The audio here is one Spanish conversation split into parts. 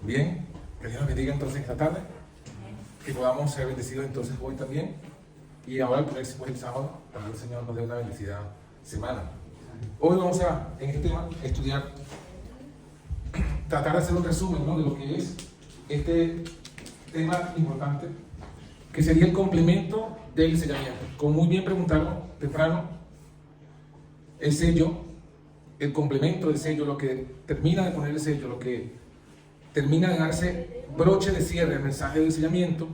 Bien, que Dios nos bendiga entonces esta tarde, que podamos ser bendecidos entonces hoy también, y ahora el próximo el sábado, también el Señor nos dé una bendecida semana. Hoy vamos a, en este tema, estudiar, tratar de hacer un resumen, ¿no?, de lo que es este tema importante, que sería el complemento del sellamiento. Como muy bien preguntaron temprano, el sello, el complemento del sello, lo que termina de poner el sello, lo que termina de darse broche de cierre al mensaje del sellamiento,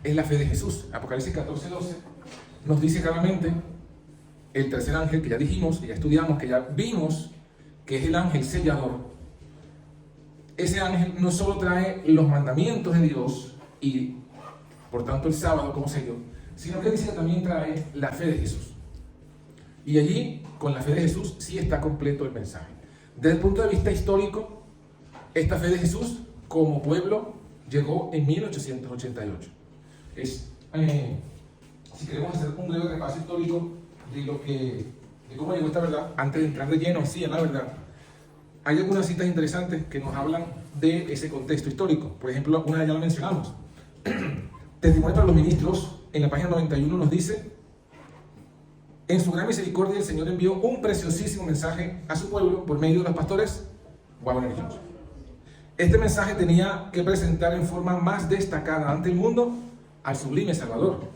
es la fe de Jesús. Apocalipsis 14:12 nos dice claramente el tercer ángel, que ya dijimos, que ya estudiamos, que ya vimos, que es el ángel sellador. Ese ángel no solo trae los mandamientos de Dios y por tanto el sábado como sello, sino que dice que también trae la fe de Jesús. Y allí, con la fe de Jesús, sí está completo el mensaje. Desde el punto de vista histórico, esta fe de Jesús como pueblo llegó en 1888. Si queremos hacer un breve repaso histórico de cómo llegó esta verdad, antes de entrar de lleno sí en la verdad, hay algunas citas interesantes que nos hablan de ese contexto histórico. Por ejemplo, una de ellas la mencionamos. Testimonio para los ministros, en la página 91 nos dice: en su gran misericordia el Señor envió un preciosísimo mensaje a su pueblo por medio de los pastores Waggoner y Jones. Este mensaje tenía que presentar en forma más destacada ante el mundo al sublime Salvador,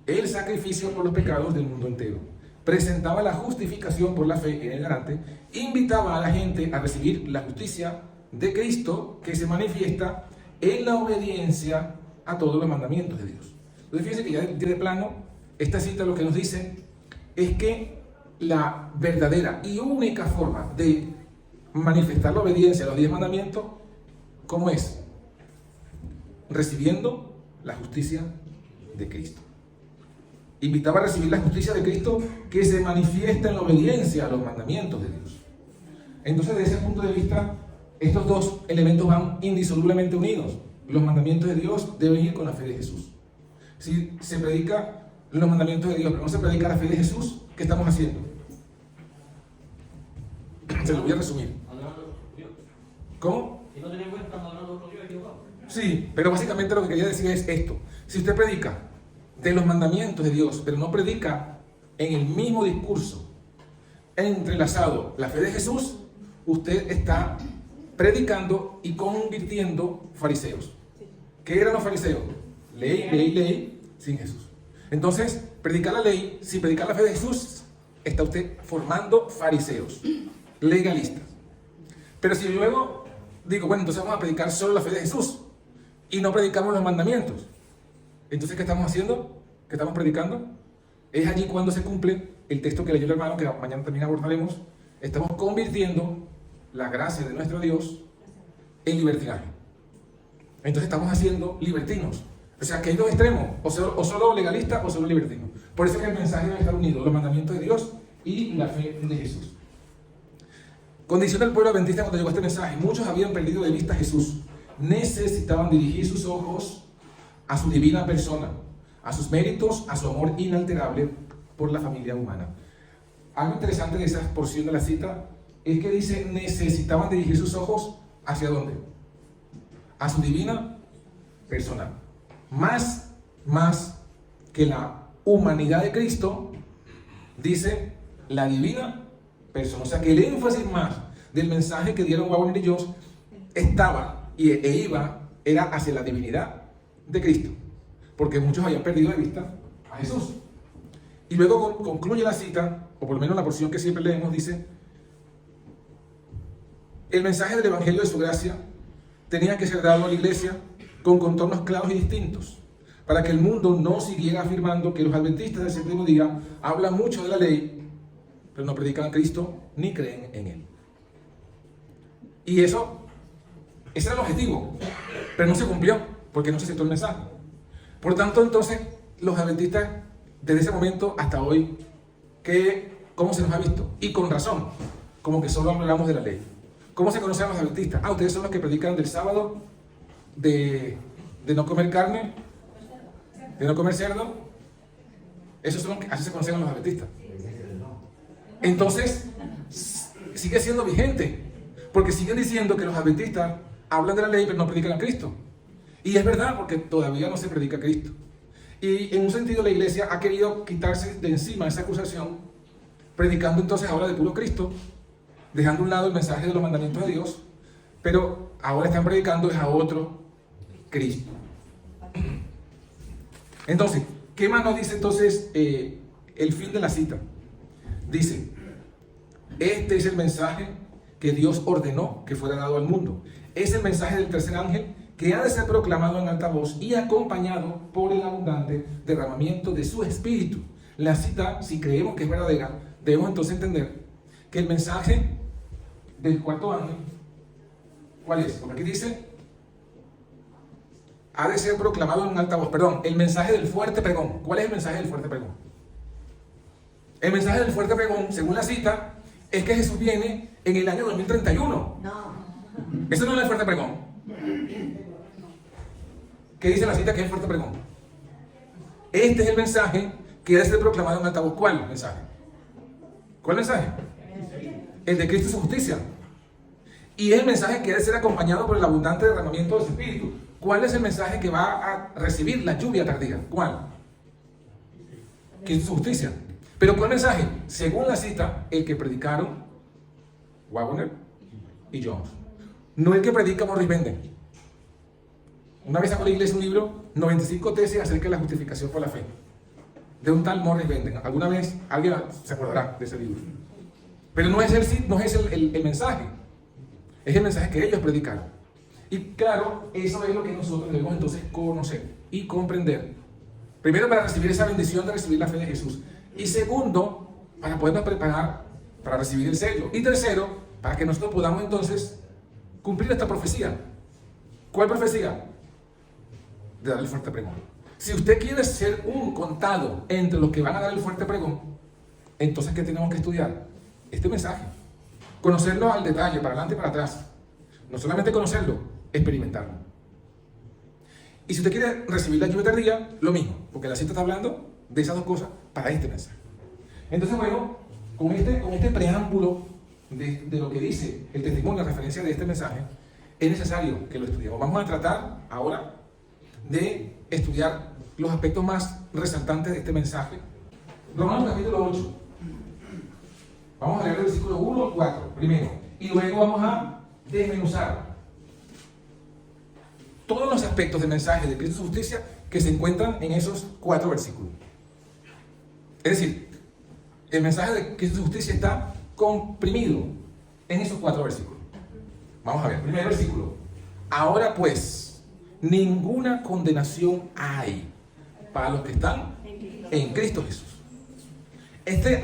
el sacrificio por los pecados del mundo entero. Presentaba la justificación por la fe en el garante, invitaba a la gente a recibir la justicia de Cristo que se manifiesta en la obediencia a todos los mandamientos de Dios. Entonces fíjense que ya de plano, esta cita lo que nos dice es que la verdadera y única forma de manifestar la obediencia a los 10 mandamientos, ¿cómo es? Recibiendo la justicia de Cristo. Invitaba a recibir la justicia de Cristo que se manifiesta en la obediencia a los mandamientos de Dios. Entonces, desde ese punto de vista, estos dos elementos van indisolublemente unidos. Los mandamientos de Dios deben ir con la fe de Jesús. Si se predica los mandamientos de Dios, pero no se predica la fe de Jesús, ¿qué estamos haciendo? Se lo voy a resumir. ¿Cómo? Sí, pero básicamente lo que quería decir es esto. Si usted predica de los mandamientos de Dios, pero no predica en el mismo discurso entrelazado la fe de Jesús, usted está predicando y convirtiendo fariseos. ¿Qué eran los fariseos? Ley, ley, ley, sin Jesús. Entonces, predicar la ley sin predicar la fe de Jesús, está usted formando fariseos, legalistas. Pero si luego digo, bueno, entonces vamos a predicar solo la fe de Jesús y no predicamos los mandamientos, entonces ¿qué estamos haciendo? ¿Qué estamos predicando? Es allí cuando se cumple el texto que leyó el hermano, que mañana también abordaremos. Estamos convirtiendo la gracia de nuestro Dios en libertinaje. Entonces estamos haciendo libertinos. O sea, que hay dos extremos, o solo legalista o solo libertino. Por eso es que el mensaje debe estar unido, los mandamientos de Dios y la fe de Jesús. Condición del pueblo adventista cuando llegó este mensaje: muchos habían perdido de vista a Jesús. Necesitaban dirigir sus ojos a su divina persona, a sus méritos, a su amor inalterable por la familia humana. Algo interesante de esa porción de la cita es que dice: necesitaban dirigir sus ojos ¿hacia dónde? A su divina persona. Más que la humanidad de Cristo, dice la divina persona. O sea que el énfasis más del mensaje que dieron Waggoner y Jones era hacia la divinidad de Cristo, porque muchos habían perdido de vista a Jesús. Y luego concluye la cita, o por lo menos la porción que siempre leemos, dice: el mensaje del Evangelio de su gracia tenía que ser dado a la iglesia con contornos claros y distintos, para que el mundo no siguiera afirmando que los adventistas del séptimo día hablan mucho de la ley, pero no predican a Cristo ni creen en Él. Y ese era el objetivo, pero no se cumplió, porque no se aceptó el mensaje. Por tanto, entonces, los adventistas, desde ese momento hasta hoy, ¿cómo se nos ha visto? Y con razón, como que solo hablamos de la ley. ¿Cómo se conocen los adventistas? Ustedes son los que predican del sábado, de no comer carne, de no comer cerdo. Así se conocen los adventistas. Entonces, sigue siendo vigente, porque siguen diciendo que los adventistas hablan de la ley pero no predican a Cristo. Y es verdad, porque todavía no se predica a Cristo. Y en un sentido la iglesia ha querido quitarse de encima esa acusación, predicando entonces ahora de puro Cristo, dejando a un lado el mensaje de los mandamientos de Dios, pero ahora están predicando es a otro Cristo. Entonces, ¿qué más nos dice entonces el fin de la cita? Dice, este es el mensaje que Dios ordenó que fuera dado al mundo. Es el mensaje del tercer ángel que ha de ser proclamado en alta voz y acompañado por el abundante derramamiento de su espíritu. La cita, si creemos que es verdadera, debemos entonces entender que el mensaje del cuarto ángel, ¿cuál es? Porque aquí dice, ha de ser proclamado en alta voz. Perdón, el mensaje del fuerte pregón. ¿Cuál es el mensaje del fuerte pregón? El mensaje del fuerte pregón, según la cita, es que Jesús viene en el año 2031. No. Eso no es el fuerte pregón. ¿Qué dice la cita que es el fuerte pregón? Este es el mensaje que debe ser proclamado en alta voz. ¿Cuál mensaje? ¿Cuál mensaje? El de Cristo y su justicia. Y es el mensaje que debe ser acompañado por el abundante derramamiento de su espíritu. ¿Cuál es el mensaje que va a recibir la lluvia tardía? ¿Cuál? Cristo y su justicia. Pero ¿cuál mensaje? Según la cita, el que predicaron Wagner y Jones. No el que predica Morris Benden. Una vez sacó la iglesia un libro, 95 tesis acerca de la justificación por la fe, de un tal Morris Benden. Alguna vez alguien se acordará de ese libro. Pero no es el mensaje, es el mensaje que ellos predicaron. Y claro, eso es lo que nosotros debemos entonces conocer y comprender. Primero, para recibir esa bendición de recibir la fe de Jesús. Y segundo, para podernos preparar para recibir el sello. Y tercero, para que nosotros podamos entonces cumplir esta profecía. ¿Cuál profecía? De dar el fuerte pregón. Si usted quiere ser un contado entre los que van a dar el fuerte pregón, entonces ¿qué tenemos que estudiar? Este mensaje. Conocerlo al detalle, para adelante y para atrás. No solamente conocerlo, experimentarlo. Y si usted quiere recibir la lluvia tardía, lo mismo, porque la cita está hablando de esas dos cosas para este mensaje. Entonces, bueno, con este preámbulo de lo que dice el testimonio, la referencia de este mensaje, es necesario que lo estudiemos. Vamos a tratar ahora de estudiar los aspectos más resaltantes de este mensaje. Romanos capítulo 8. Vamos a leer el versículo 1 al 4 primero, y luego vamos a desmenuzar todos los aspectos del mensaje de Cristo y su justicia que se encuentran en esos 4 versículos. Es decir, el mensaje de Cristo y su justicia está comprimido en esos 4 versículos. Vamos a ver, primer versículo. Ahora pues, ninguna condenación hay para los que están en Cristo Jesús.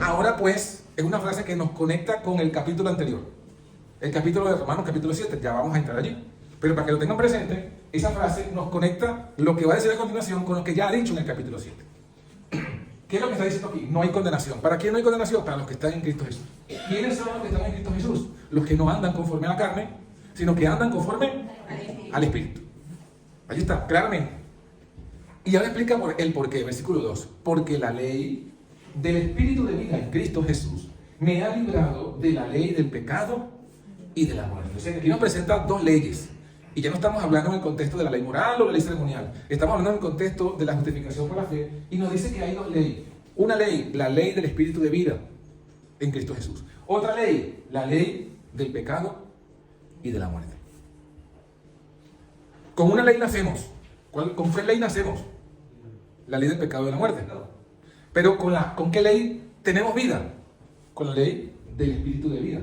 Ahora pues es una frase que nos conecta con el capítulo anterior, el capítulo de Romanos, capítulo 7. Ya vamos a entrar allí, pero para que lo tengan presente, esa frase nos conecta lo que va a decir a continuación con lo que ya ha dicho en el capítulo 7. ¿Qué es lo que está diciendo aquí? No hay condenación. ¿Para quién no hay condenación? Para los que están en Cristo Jesús. ¿Quiénes son los que están en Cristo Jesús? Los que no andan conforme a la carne, sino que andan conforme al Espíritu. Ahí está, claramente. Y ahora explica el porqué, versículo 2. Porque la ley del Espíritu de vida en Cristo Jesús me ha librado de la ley del pecado y de la muerte. O sea, aquí nos presenta dos leyes. Y ya no estamos hablando en el contexto de la ley moral o la ley ceremonial. Estamos hablando en el contexto de la justificación por la fe. Y nos dice que hay dos leyes. Una ley, la ley del Espíritu de vida en Cristo Jesús. Otra ley, la ley del pecado y de la muerte. Con una ley nacemos. ¿Con qué ley nacemos? La ley del pecado y de la muerte. Pero ¿con qué ley tenemos vida? Con la ley del Espíritu de vida.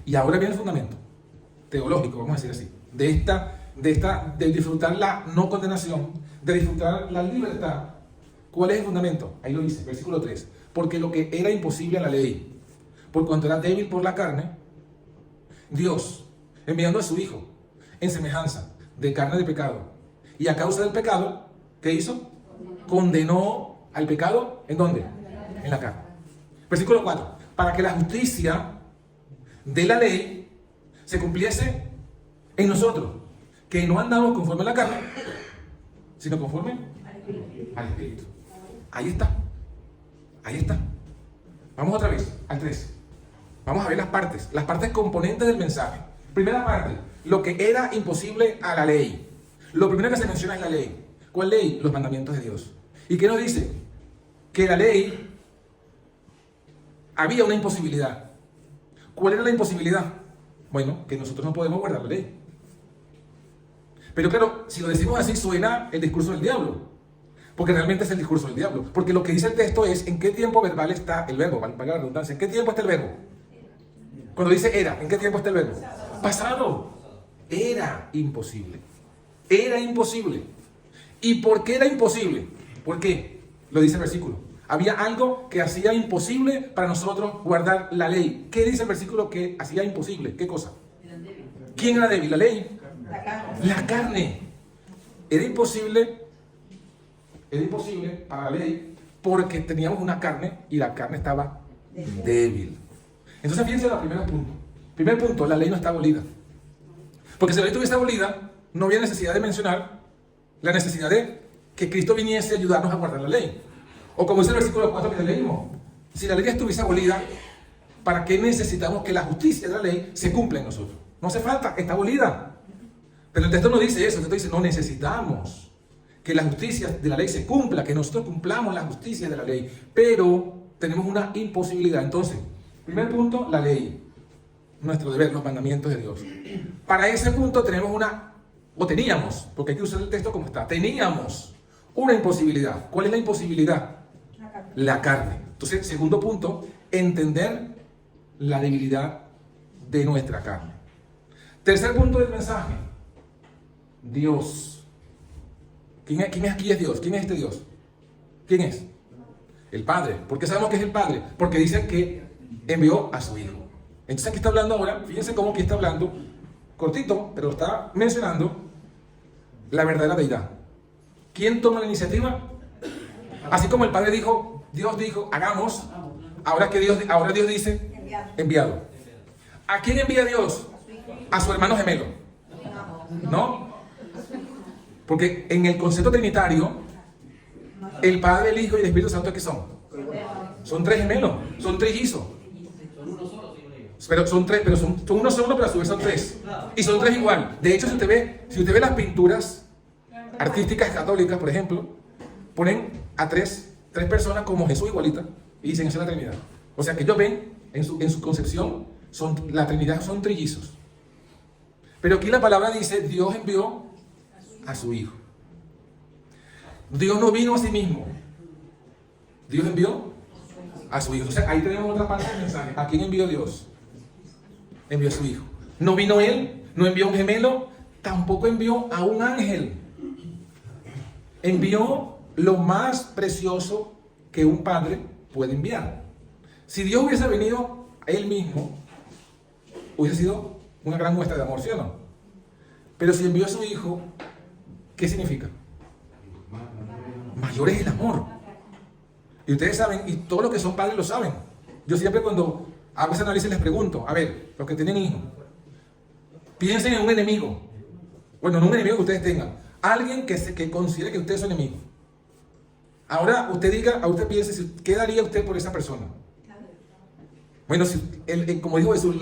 Y ahora viene el fundamento teológico, vamos a decir así, de disfrutar la no condenación, de disfrutar la libertad. ¿Cuál es el fundamento? Ahí lo dice, versículo 3. Porque lo que era imposible a la ley, por cuanto era débil por la carne, Dios, enviando a su Hijo en semejanza de carne de pecado, y a causa del pecado, ¿qué hizo? Condenó al pecado, ¿en dónde? En la carne. Versículo 4. Para que la justicia de la ley se cumpliese en nosotros, que no andamos conforme a la carne, sino conforme al Espíritu. Ahí está. Ahí está. Vamos otra vez al 3. Vamos a ver las partes componentes del mensaje. Primera parte, lo que era imposible a la ley. Lo primero que se menciona es la ley. ¿Cuál ley? Los mandamientos de Dios. ¿Y qué nos dice? Que la ley había una imposibilidad. ¿Cuál era la imposibilidad? Bueno, que nosotros no podemos guardar la ley. Pero claro, si lo decimos así suena el discurso del diablo. Porque realmente es el discurso del diablo. Porque lo que dice el texto es en qué tiempo verbal está el verbo. Valga la redundancia. ¿En qué tiempo está el verbo? Cuando dice era, ¿en qué tiempo está el verbo? Pasado. Era imposible. Era imposible. ¿Y por qué era imposible? ¿Por qué? Lo dice el versículo. Había algo que hacía imposible para nosotros guardar la ley. ¿Qué dice el versículo que hacía imposible? ¿Qué cosa? ¿Quién era débil? ¿La ley? La carne. Era imposible para la ley porque teníamos una carne y la carne estaba débil. Entonces fíjense en el primer punto. Primer punto, la ley no está abolida. Porque si la ley estuviese abolida, no había necesidad de mencionar la necesidad de que Cristo viniese a ayudarnos a guardar la ley. O como dice el versículo 4 que leímos, si la ley estuviese abolida, ¿para qué necesitamos que la justicia de la ley se cumpla en nosotros? No hace falta, está abolida. Pero el texto no dice eso, el texto dice, no necesitamos que la justicia de la ley se cumpla, que nosotros cumplamos la justicia de la ley, pero tenemos una imposibilidad. Entonces, primer punto, la ley, nuestro deber, los mandamientos de Dios. Para ese punto teníamos, porque hay que usar el texto como está, teníamos una imposibilidad. ¿Cuál es la imposibilidad? La carne. Entonces, segundo punto, entender la debilidad de nuestra carne. Tercer punto del mensaje, Dios. ¿Quién es aquí es Dios? ¿Quién es este Dios? ¿Quién es? El Padre. ¿Por qué sabemos que es el Padre? Porque dice que envió a su Hijo. Entonces aquí está hablando ahora, fíjense cómo aquí está hablando, cortito, pero está mencionando la verdadera deidad. ¿Quién toma la iniciativa? Así como el Padre dijo, Dios dijo, hagamos, ahora Dios dice, enviado. ¿A quién envía Dios? A su hermano gemelo. ¿No? Porque en el concepto trinitario, el Padre, el Hijo y el Espíritu Santo, ¿qué son? Son tres gemelos, son trillizos. Pero son tres, pero son uno solo, pero a su vez son tres. Y son tres igual. De hecho, si usted ve las pinturas artísticas católicas, por ejemplo, ponen a tres personas como Jesús igualita y dicen esa es la Trinidad. O sea que ellos ven en su concepción, la Trinidad son trillizos. Pero aquí la palabra dice, Dios envió a su Hijo. Dios no vino a sí mismo. Dios envió a su Hijo. O sea, ahí tenemos otra parte del mensaje. ¿A quién envió Dios? Envió a su Hijo. No vino Él, no envió un gemelo, tampoco envió a un ángel. Envió lo más precioso que un padre puede enviar. Si Dios hubiese venido a Él mismo, hubiese sido una gran muestra de amor, ¿sí o no? Pero si envió a su Hijo, ¿qué significa? Mayor es el amor. Y ustedes saben, y todos los que son padres lo saben. Yo siempre cuando hago ese análisis les pregunto, a ver, los que tienen hijos, piensen en un enemigo. Bueno, no un enemigo que ustedes tengan. Alguien que considere que usted es su enemigo. Ahora usted piense, ¿qué daría usted por esa persona? Bueno, si, como dijo Jesús,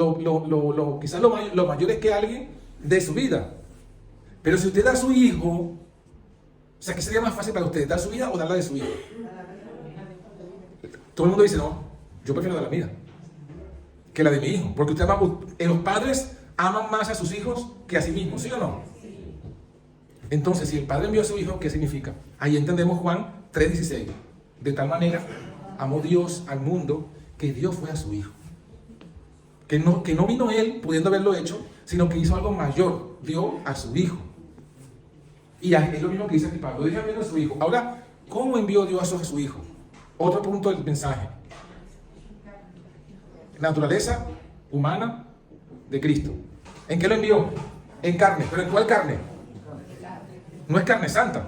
quizás lo mayor es que alguien de su vida. Pero si usted da a su hijo, o sea, ¿qué sería más fácil para usted? ¿Dar su vida o dar la de su hijo? Todo el mundo dice, no, yo prefiero dar la mía que la de mi hijo. Porque los padres aman más a sus hijos que a sí mismos, ¿sí o no? Entonces, si el Padre envió a su Hijo, ¿qué significa? Ahí entendemos Juan 3:16. De tal manera amó Dios al mundo que Dios fue a su Hijo. Que no vino Él pudiendo haberlo hecho, sino que hizo algo mayor, dio a su Hijo. Y es lo mismo que dice aquí Pablo, Dios envió a su Hijo. Ahora, ¿cómo envió Dios a su Hijo? Otro punto del mensaje. Naturaleza humana de Cristo. ¿En qué lo envió? En carne. ¿Pero en cuál carne? No es carne santa,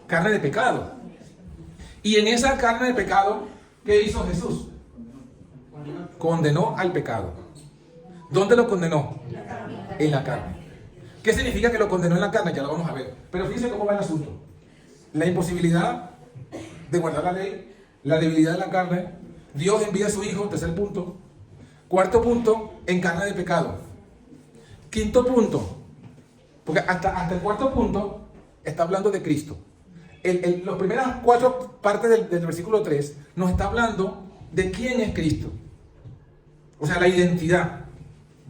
carne de pecado. Y en esa carne de pecado, ¿qué hizo Jesús? Condenó al pecado. ¿Dónde lo condenó? En la carne. ¿Qué significa que lo condenó en la carne? Ya lo vamos a ver. Pero fíjense cómo va el asunto. La imposibilidad de guardar la ley, la debilidad de la carne, Dios envía a su Hijo, tercer punto. Cuarto punto, en carne de pecado. Quinto punto, porque hasta el cuarto punto está hablando de Cristo. Las primeras 4 partes del versículo 3 nos está hablando de quién es Cristo. O sea, la identidad.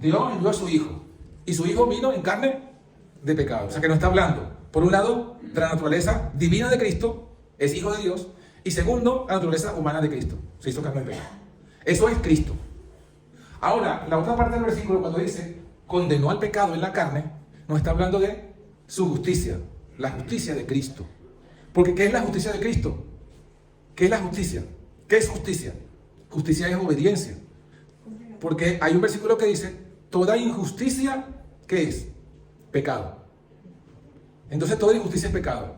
Dios envió a su Hijo. Y su Hijo vino en carne de pecado. O sea, que nos está hablando, por un lado, de la naturaleza divina de Cristo, es Hijo de Dios. Y segundo, la naturaleza humana de Cristo. Se hizo carne de pecado. Eso es Cristo. Ahora, la otra parte del versículo, cuando dice, condenó al pecado en la carne, nos está hablando de su justicia. La justicia de Cristo. Porque ¿qué es la justicia de Cristo? ¿Qué es la justicia? ¿Qué es justicia? Justicia es obediencia. Porque hay un versículo que dice, toda injusticia, ¿qué es? Pecado. Entonces toda injusticia es pecado.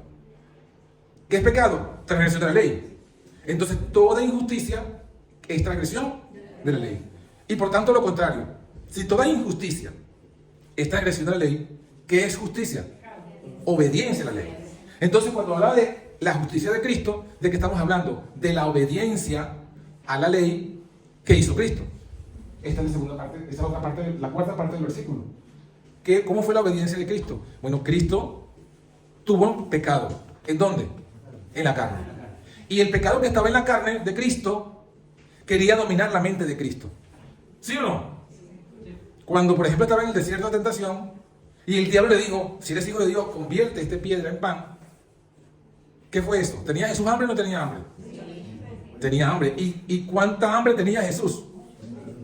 ¿Qué es pecado? Transgresión de la ley. Entonces toda injusticia es transgresión de la ley. Y por tanto lo contrario. Si toda injusticia es transgresión de la ley, ¿qué es justicia? Obediencia a la ley. Entonces cuando habla de la justicia de Cristo, ¿de qué estamos hablando? De la obediencia a la ley que hizo Cristo. Esta es la segunda parte, esta es otra parte, la cuarta parte del versículo. ¿Cómo fue la obediencia de Cristo? Bueno, Cristo tuvo pecado. ¿En dónde? En la carne. Y el pecado que estaba en la carne de Cristo quería dominar la mente de Cristo. ¿Sí o no? Cuando, por ejemplo, estaba en el desierto de tentación y el diablo le dijo, si eres hijo de Dios, convierte esta piedra en pan. ¿Qué fue eso? ¿Tenía Jesús hambre o no tenía hambre? Tenía hambre. ¿Y cuánta hambre tenía Jesús?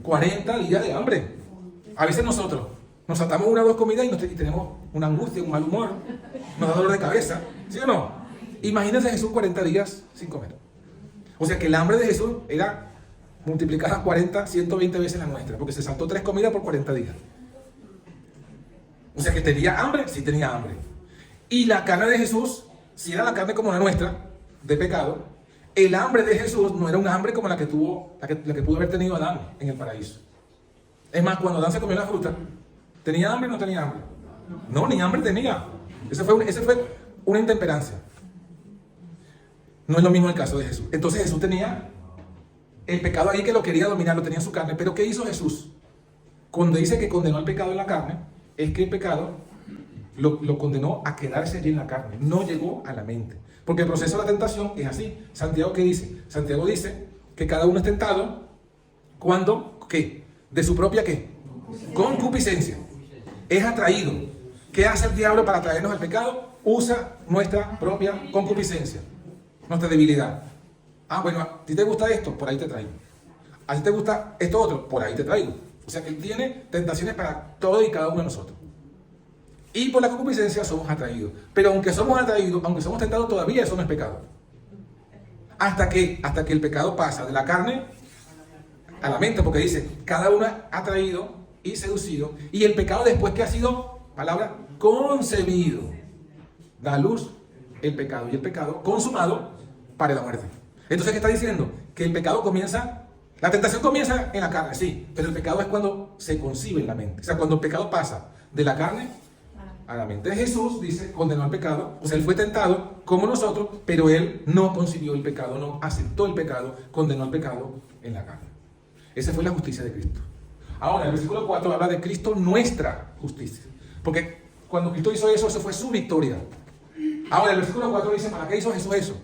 40 días de hambre. A veces nosotros nos saltamos 1 o 2 comidas y tenemos una angustia, un mal humor, nos da dolor de cabeza. ¿Sí o no? Imagínense a Jesús 40 días sin comer. O sea que el hambre de Jesús era multiplicada 40, 120 veces la nuestra, porque se saltó 3 comidas por 40 días. O sea que tenía hambre, sí tenía hambre. Y la carne de Jesús, si era la carne como la nuestra, de pecado, el hambre de Jesús no era un hambre como la que tuvo, la que pudo haber tenido Adán en el paraíso. Es más, cuando Adán se comió la fruta, ¿tenía hambre o no tenía hambre? No, ni hambre tenía. Ese fue una intemperancia. No es lo mismo el caso de Jesús. Entonces Jesús tenía el pecado ahí que lo quería dominar, lo tenía en su carne. Pero ¿qué hizo Jesús? Cuando dice que condenó al pecado en la carne, es que el pecado lo condenó a quedarse allí en la carne. No llegó a la mente. Porque el proceso de la tentación es así. Santiago, ¿qué dice? Santiago dice que cada uno es tentado cuando, ¿qué? De su propia, ¿qué? Concupiscencia. Es atraído. ¿Qué hace el diablo para atraernos al pecado? Usa nuestra propia concupiscencia, nuestra debilidad. Ah, bueno, ¿a ti te gusta esto? Por ahí te traigo. ¿A ti te gusta esto otro? Por ahí te traigo. O sea que él tiene tentaciones para todo y cada uno de nosotros. Y por la concupiscencia somos atraídos. Pero aunque somos atraídos, aunque somos tentados, todavía eso no es pecado. Hasta que el pecado pasa de la carne a la mente, porque dice, cada uno atraído y seducido. Y el pecado después que ha sido, palabra, concebido, da a luz el pecado. Y el pecado consumado para la muerte. Entonces, ¿qué está diciendo? Que el pecado comienza, la tentación comienza en la carne, sí. Pero el pecado es cuando se concibe en la mente. O sea, cuando el pecado pasa de la carne a la mente. Jesús dice, condenó al pecado, o sea, él fue tentado como nosotros, pero él no concibió el pecado, no aceptó el pecado, condenó al pecado en la carne. Esa fue la justicia de Cristo. Ahora, el versículo 4 habla de Cristo, nuestra justicia. Porque cuando Cristo hizo eso, eso fue su victoria. Ahora, el versículo 4 dice, ¿para qué hizo Jesús eso?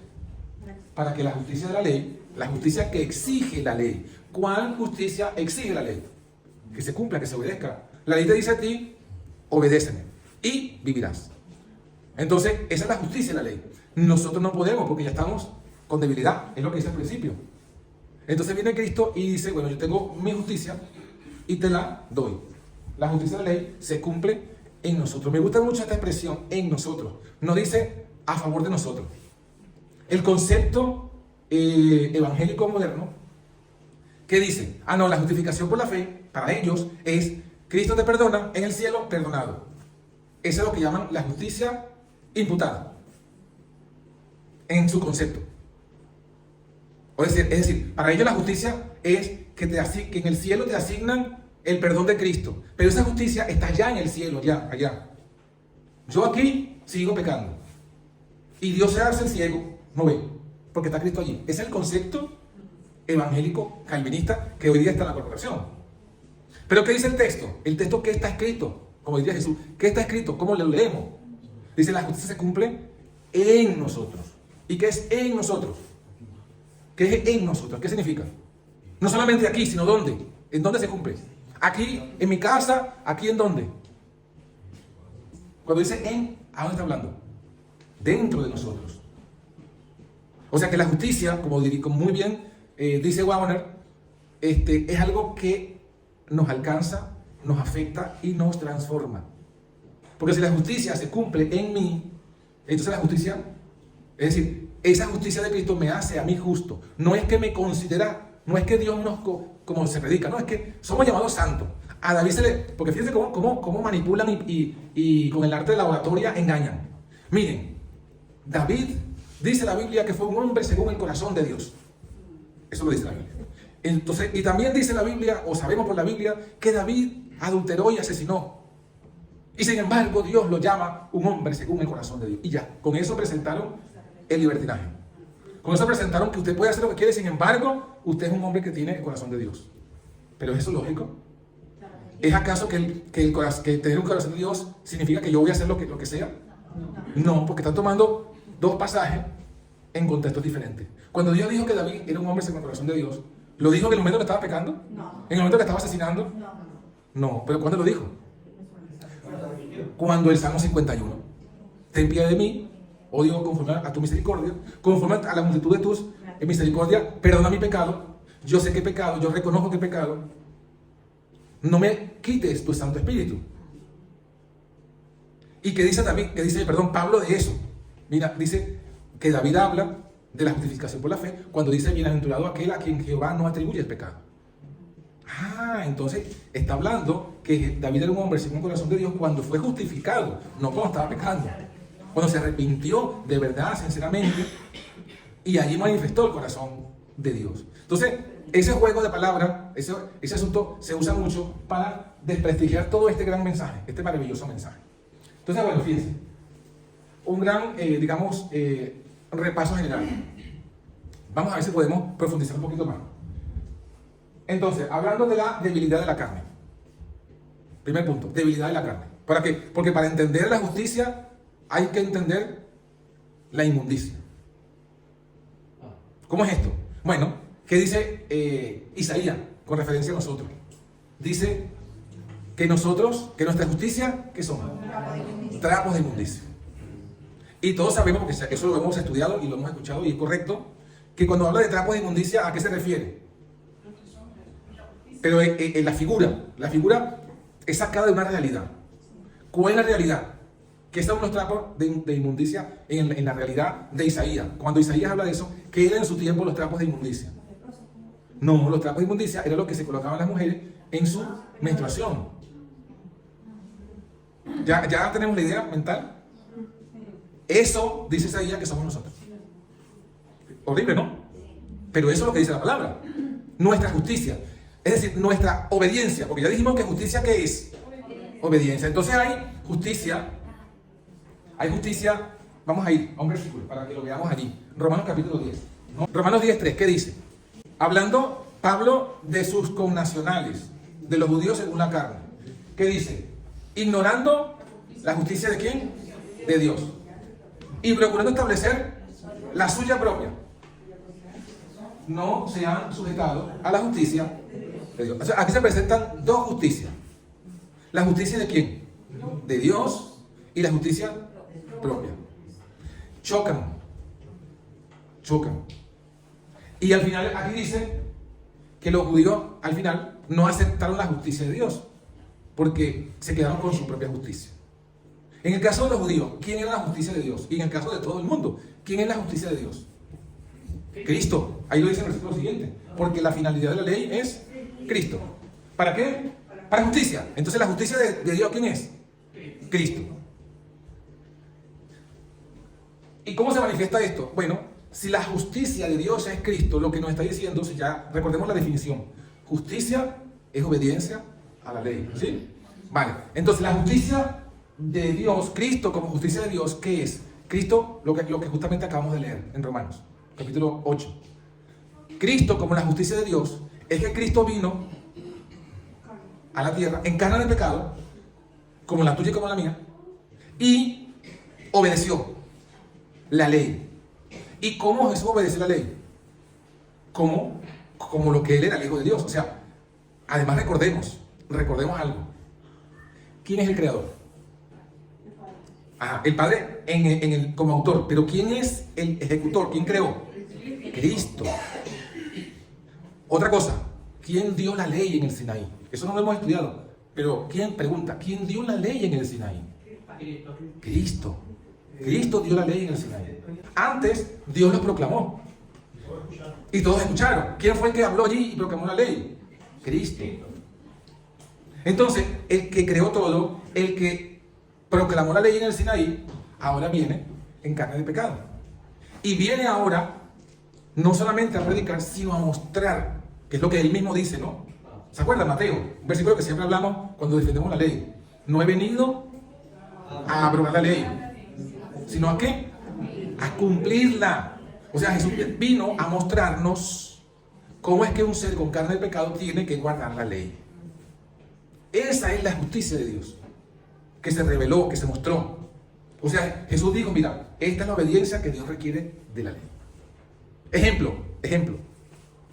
Para que la justicia de la ley, la justicia que exige la ley. ¿Cuál justicia exige la ley? Que se cumpla, que se obedezca. La ley te dice a ti, obedéceme y vivirás. Entonces, esa es la justicia de la ley. Nosotros no podemos porque ya estamos con debilidad, es lo que dice al principio. Entonces viene Cristo y dice, bueno, yo tengo mi justicia y te la doy. La justicia de la ley se cumple en nosotros. Me gusta mucho esta expresión, en nosotros. No dice a favor de nosotros. El concepto evangélico moderno, ¿qué dice? Ah, no, la justificación por la fe, para ellos, es Cristo te perdona, en el cielo, perdonado. Eso es lo que llaman la justicia imputada, en su concepto. Es decir, para ellos la justicia es que en el cielo te asignan el perdón de Cristo. Pero esa justicia está ya en el cielo, ya, allá. Yo aquí sigo pecando. Y Dios se hace el ciego, no ve, porque está Cristo allí. Ese es el concepto evangélico calvinista que hoy día está en la corporación. Pero ¿qué dice el texto? El texto que está escrito, como diría Jesús. ¿Qué está escrito? ¿Cómo lo leemos? Dice, la justicia se cumple en nosotros. ¿Y qué es en nosotros? ¿Qué es en nosotros? ¿Qué significa? No solamente aquí, sino ¿dónde? ¿En dónde se cumple? Aquí, en mi casa, aquí en dónde. Cuando dice en, ¿a dónde está hablando? Dentro de nosotros. O sea que la justicia, como muy bien dice Wagner, es algo que nos alcanza, nos afecta y nos transforma. Porque si la justicia se cumple en mí, entonces la justicia, es decir, esa justicia de Cristo me hace a mí justo. No es que me considera, no es que Dios nos, como se predica, no, es que somos llamados santos. A David porque fíjense cómo manipulan y con el arte de la oratoria engañan. Miren, David, dice la Biblia que fue un hombre según el corazón de Dios. Eso lo dice la Biblia. Entonces, y también dice la Biblia, o sabemos por la Biblia, que David adulteró y asesinó. Y sin embargo, Dios lo llama un hombre según el corazón de Dios. Y ya, con eso presentaron el libertinaje. Con eso presentaron que usted puede hacer lo que quiere, sin embargo, usted es un hombre que tiene el corazón de Dios. ¿Pero es eso lógico? ¿Es acaso que tener un corazón de Dios significa que yo voy a hacer lo que sea? No, porque están tomando dos pasajes en contextos diferentes. Cuando Dios dijo que David era un hombre según el corazón de Dios, ¿lo dijo en el momento que estaba pecando? No. ¿En el momento que estaba asesinando? No, pero ¿cuándo lo dijo? Cuando el Salmo 51. Ten piedad de mí, oh Dios, conforme a tu misericordia, conforme a la multitud de tus misericordia, perdona mi pecado. Yo sé que he pecado, yo reconozco que he pecado. No me quites tu Santo Espíritu. Y que dice David, Pablo de eso. Mira, dice que David habla de la justificación por la fe cuando dice bienaventurado aquel a quien Jehová no atribuye el pecado. Entonces está hablando que David era un hombre según el corazón de Dios cuando fue justificado, no cuando estaba pecando. Cuando se arrepintió de verdad, sinceramente, y allí manifestó el corazón de Dios. Entonces, ese juego de palabras, ese asunto se usa mucho para desprestigiar todo este gran mensaje, este maravilloso mensaje. Entonces, bueno, fíjense, un gran, repaso general. Vamos a ver si podemos profundizar un poquito más. Entonces, hablando de la debilidad de la carne. Primer punto, debilidad de la carne. ¿Para qué? Porque para entender la justicia hay que entender la inmundicia. ¿Cómo es esto? Bueno, ¿qué dice Isaías con referencia a nosotros? Dice que nuestra justicia, ¿qué somos? Trapos de inmundicia. Y todos sabemos, porque eso lo hemos estudiado y lo hemos escuchado y es correcto, que cuando habla de trapos de inmundicia, ¿a qué se refiere? Pero la figura es sacada de una realidad. ¿Cuál es la realidad? Que son unos trapos de inmundicia en la realidad de Isaías. Cuando Isaías habla de eso, ¿qué eran en su tiempo los trapos de inmundicia? No, los trapos de inmundicia era lo que se colocaban las mujeres en su menstruación. ¿Ya tenemos la idea mental? Eso dice Isaías que somos nosotros. Horrible, ¿no? Pero eso es lo que dice la palabra. Nuestra justicia. Es decir, nuestra obediencia. Porque ya dijimos que justicia, ¿qué es? Obediencia. Entonces hay justicia. Vamos a ir a un versículo para que lo veamos allí. Romanos capítulo 10. ¿No? Romanos 10:3, ¿qué dice? Hablando Pablo de sus connacionales, de los judíos según la carne. ¿Qué dice? Ignorando la justicia de ¿quién? De Dios. Y procurando establecer la suya propia. No se han sujetado a la justicia de Dios. O sea, aquí se presentan dos justicias. ¿La justicia de quién? De Dios y la justicia propia. Chocan. Y al final, aquí dice que los judíos al final no aceptaron la justicia de Dios porque se quedaron con su propia justicia. En el caso de los judíos, ¿quién era la justicia de Dios? Y en el caso de todo el mundo, ¿quién es la justicia de Dios? Cristo. Ahí lo dice el versículo siguiente. Porque la finalidad de la ley es Cristo. ¿Para qué? Para justicia. Entonces la justicia de Dios, ¿quién es? Cristo. ¿Y cómo se manifiesta esto? Bueno, si la justicia de Dios es Cristo, lo que nos está diciendo, si ya recordemos la definición, justicia es obediencia a la ley. ¿Sí? Vale. Entonces la justicia de Dios, Cristo como justicia de Dios, ¿qué es? Cristo, lo que justamente acabamos de leer en Romanos, capítulo 8. Cristo como la justicia de Dios es que Cristo vino a la tierra en carne de pecado como la tuya y como la mía, y obedeció la ley. ¿Y cómo Jesús obedeció la ley? Como lo que él era, el Hijo de Dios. O sea, además recordemos algo. ¿Quién es el creador? El Padre como autor. Pero ¿quién es el ejecutor? ¿Quién creó? Cristo. Otra cosa, ¿quién dio la ley en el Sinaí? Eso no lo hemos estudiado. Pero ¿quién dio la ley en el Sinaí? Cristo. Cristo dio la ley en el Sinaí. Antes, Dios los proclamó. Y todos escucharon. ¿Quién fue el que habló allí y proclamó la ley? Cristo. Entonces, el que creó todo, el que proclamó la ley en el Sinaí, ahora viene en carne de pecado. Y viene ahora, no solamente a predicar, sino a mostrar, que es lo que él mismo dice, ¿no? ¿Se acuerdan, Mateo? Un versículo que siempre hablamos cuando defendemos la ley. No he venido a abrogar la ley, sino ¿a qué? A cumplirla. O sea, Jesús vino a mostrarnos cómo es que un ser con carne de pecado tiene que guardar la ley. Esa es la justicia de Dios, que se reveló, que se mostró. O sea, Jesús dijo, mira, esta es la obediencia que Dios requiere de la ley. Ejemplo.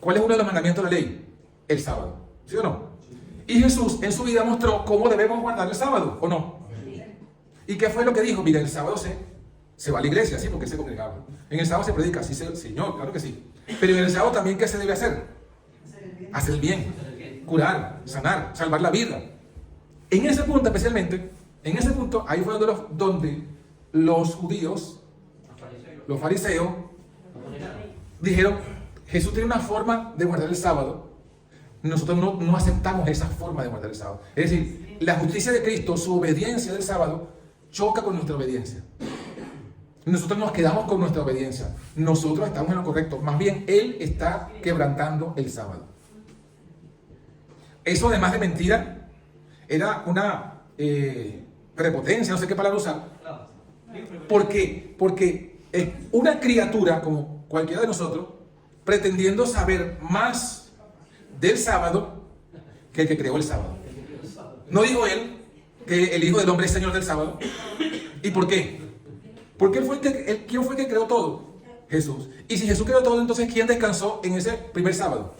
¿Cuál es uno de los mandamientos de la ley? El sábado, ¿sí o no? Y Jesús en su vida mostró cómo debemos guardar el sábado, ¿o no? ¿Y qué fue lo que dijo? Mira, el sábado se va a la iglesia, sí, porque se congregaba. En el sábado se predica, sí, Señor, claro que sí. Pero en el sábado también, ¿qué se debe hacer? Hacer el bien, curar, sanar, salvar la vida. En ese punto especialmente, ahí fue donde los judíos, los fariseos, dijeron, Jesús tiene una forma de guardar el sábado. Nosotros no aceptamos esa forma de guardar el sábado. Es decir, la justicia de Cristo, su obediencia del sábado, choca con nuestra obediencia. Nosotros nos quedamos con nuestra obediencia. Nosotros estamos en lo correcto. Más bien, Él está quebrantando el sábado. Eso, además de mentira, era una prepotencia, no sé qué palabra usar. ¿Por qué? Porque es una criatura, como cualquiera de nosotros, pretendiendo saber más del sábado que el que creó el sábado. ¿No dijo Él que el Hijo del Hombre es Señor del sábado? ¿Y por qué? Porque ¿quién fue el que creó todo? Jesús. Y si Jesús creó todo, entonces ¿quién descansó en ese primer sábado?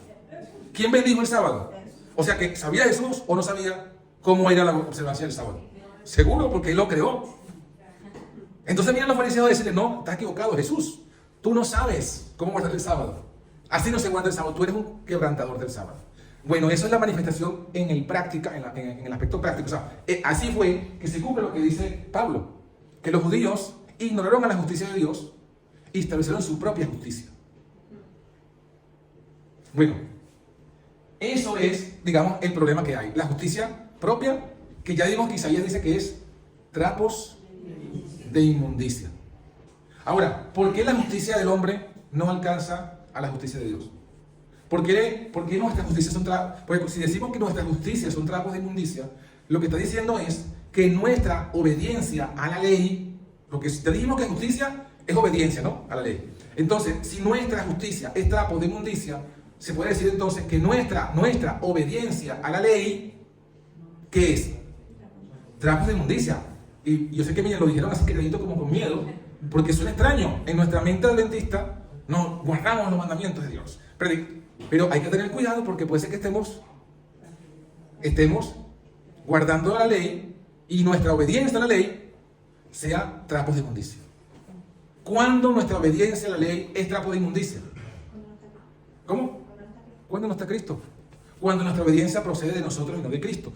¿Quién bendijo el sábado? O sea, que ¿sabía Jesús o no sabía cómo era la observancia del sábado? Seguro, porque Él lo creó. Entonces vienen los fariseos a decirle, no, estás equivocado, Jesús. Tú no sabes cómo guardar el sábado. Así no se guarda el sábado, tú eres un quebrantador del sábado. Bueno, eso es la manifestación en el aspecto práctico. O sea, así fue que se cumple lo que dice Pablo, que los judíos ignoraron a la justicia de Dios y establecieron su propia justicia. Bueno, eso es, digamos, el problema que hay. La justicia propia, que ya dimos que Isaías dice que es trapos de inmundicia. Ahora, ¿por qué la justicia del hombre no alcanza a la justicia de Dios? ¿Por qué nuestras justicias son trapos? Porque si decimos que nuestras justicias son trapos de inmundicia, lo que está diciendo es que nuestra obediencia a la ley, porque si te dijimos que justicia es obediencia, ¿no? A la ley. Entonces, si nuestra justicia es trapo de inmundicia, se puede decir entonces que nuestra obediencia a la ley, ¿qué es? Trapos de inmundicia. Y yo sé que me lo dijeron así creidito como con miedo, porque suena extraño. En nuestra mente adventista no guardamos los mandamientos de Dios. Pero hay que tener cuidado porque puede ser que estemos guardando la ley y nuestra obediencia a la ley sea trapos de inmundicia. ¿Cuándo nuestra obediencia a la ley es trapo de inmundicia? ¿Cómo? ¿Cuándo no está Cristo? Cuando nuestra obediencia procede de nosotros y no de Cristo.